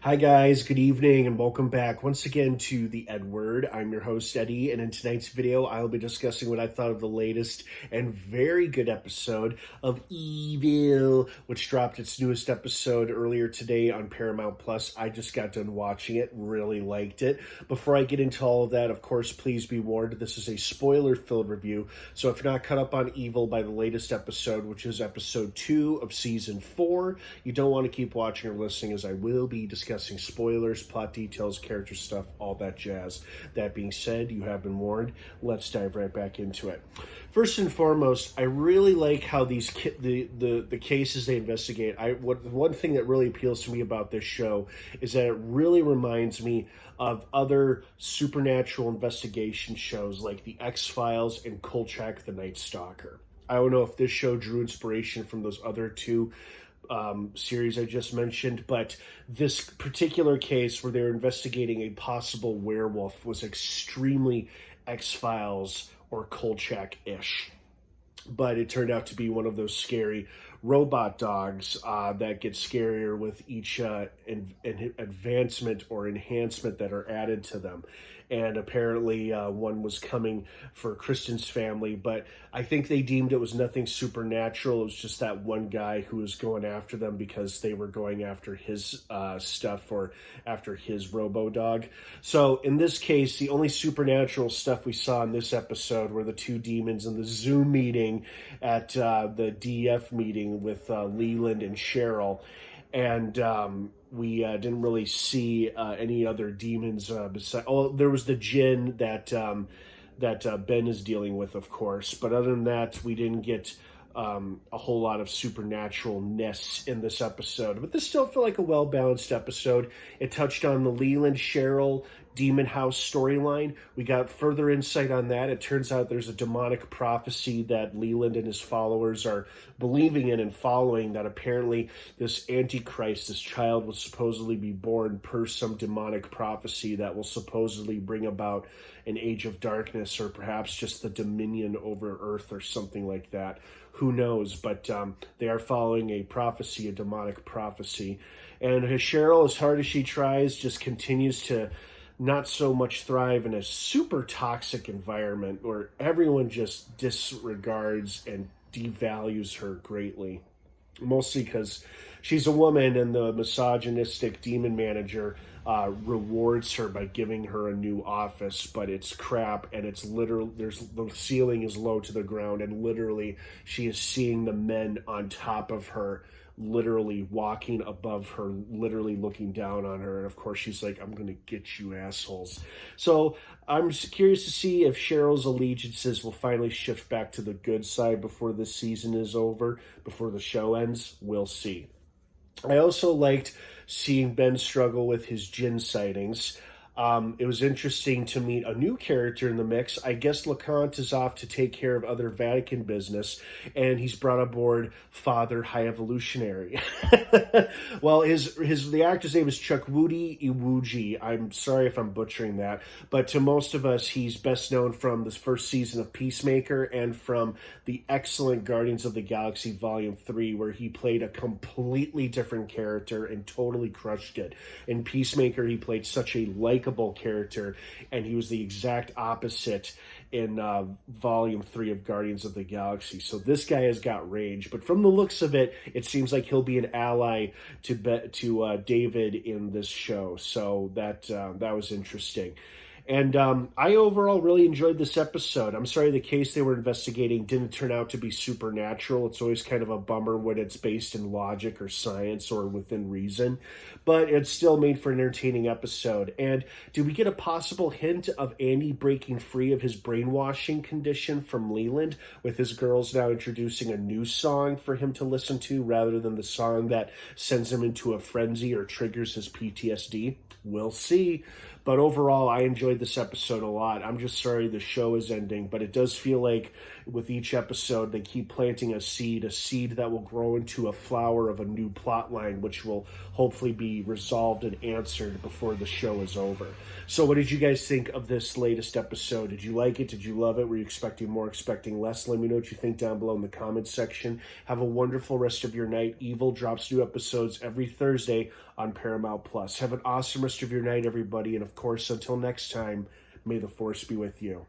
Hi guys, good evening and welcome back once again to The Edward. I'm your host Eddie, and in tonight's video I'll be discussing what I thought of the latest and very good episode of Evil, which dropped its newest episode earlier today on Paramount Plus. I just got done watching it, really liked it. Before I get into all of that, of course, please be warned, this is a spoiler-filled review, so if you're not caught up on Evil by the latest episode, which is episode 2 of season 4, you don't want to keep watching or listening, as I will be discussing spoilers, plot details, character stuff, all that jazz. That being said, you have been warned. Let's dive right back into it. First and foremost, I really like how the cases they investigate. One thing that really appeals to me about this show is that it really reminds me of other supernatural investigation shows like The X-Files and Kolchak the Night Stalker. I don't know if this show drew inspiration from those other two series I just mentioned, but this particular case where they're investigating a possible werewolf was extremely X-Files or Kolchak-ish. But it turned out to be one of those scary robot dogs that get scarier with each advancement or enhancement that are added to them. And apparently one was coming for Kristen's family, but I think they deemed it was nothing supernatural. It was just that one guy who was going after them because they were going after his stuff or after his robo-dog. So in this case, the only supernatural stuff we saw in this episode were the two demons in the Zoom meeting at the DF meeting with Leland and Cheryl. And we didn't really see any other demons besides. Oh, there was the djinn that Ben is dealing with, of course. But other than that, we didn't get a whole lot of supernaturalness in this episode. But this still felt like a well-balanced episode. It touched on the Leland, Cheryl, Demon House storyline. We got further insight on that. It turns out there's a demonic prophecy that Leland and his followers are believing in and following, that apparently this Antichrist, this child, will supposedly be born per some demonic prophecy that will supposedly bring about an age of darkness, or perhaps just the dominion over Earth or something like that. Who knows? But they are following a prophecy, a demonic prophecy. And Cheryl, as hard as she tries, just continues to not so much thrive in a super toxic environment where everyone just disregards and devalues her greatly. Mostly because she's a woman and the misogynistic demon manager rewards her by giving her a new office, but it's crap, and it's literally, the ceiling is low to the ground, and literally she is seeing the men on top of her, literally walking above her, literally looking down on her. And of course she's like, I'm gonna get you assholes. So I'm curious to see if Cheryl's allegiances will finally shift back to the good side before this season is over, before the show ends. We'll see. I also liked seeing Ben struggle with his djinn sightings. It was interesting to meet a new character in the mix. I guess LeConte is off to take care of other Vatican business, and he's brought aboard Father High Evolutionary. Well, the actor's name is Chukwudi Iwuji. I'm sorry if I'm butchering that, but to most of us, he's best known from this first season of Peacemaker and from the excellent Guardians of the Galaxy Volume 3, where he played a completely different character and totally crushed it. In Peacemaker, he played such a likable character, and he was the exact opposite in Volume 3 of Guardians of the Galaxy. So this guy has got range, but from the looks of it, it seems like he'll be an ally to David in this show. So that was interesting. And I overall really enjoyed this episode. I'm sorry the case they were investigating didn't turn out to be supernatural. It's always kind of a bummer when it's based in logic or science or within reason. But it still made for an entertaining episode. And did we get a possible hint of Andy breaking free of his brainwashing condition from Leland, with his girls now introducing a new song for him to listen to rather than the song that sends him into a frenzy or triggers his PTSD? We'll see. But overall, I enjoyed this episode a lot. I'm just sorry the show is ending, but it does feel like with each episode, they keep planting a seed that will grow into a flower of a new plot line, which will hopefully be resolved and answered before the show is over. So what did you guys think of this latest episode? Did you like it? Did you love it? Were you expecting more, expecting less? Let me know what you think down below in the comments section. Have a wonderful rest of your night. Evil drops new episodes every Thursday on Paramount Plus. Have an awesome rest of your night, everybody. And of course, until next time, may the force be with you.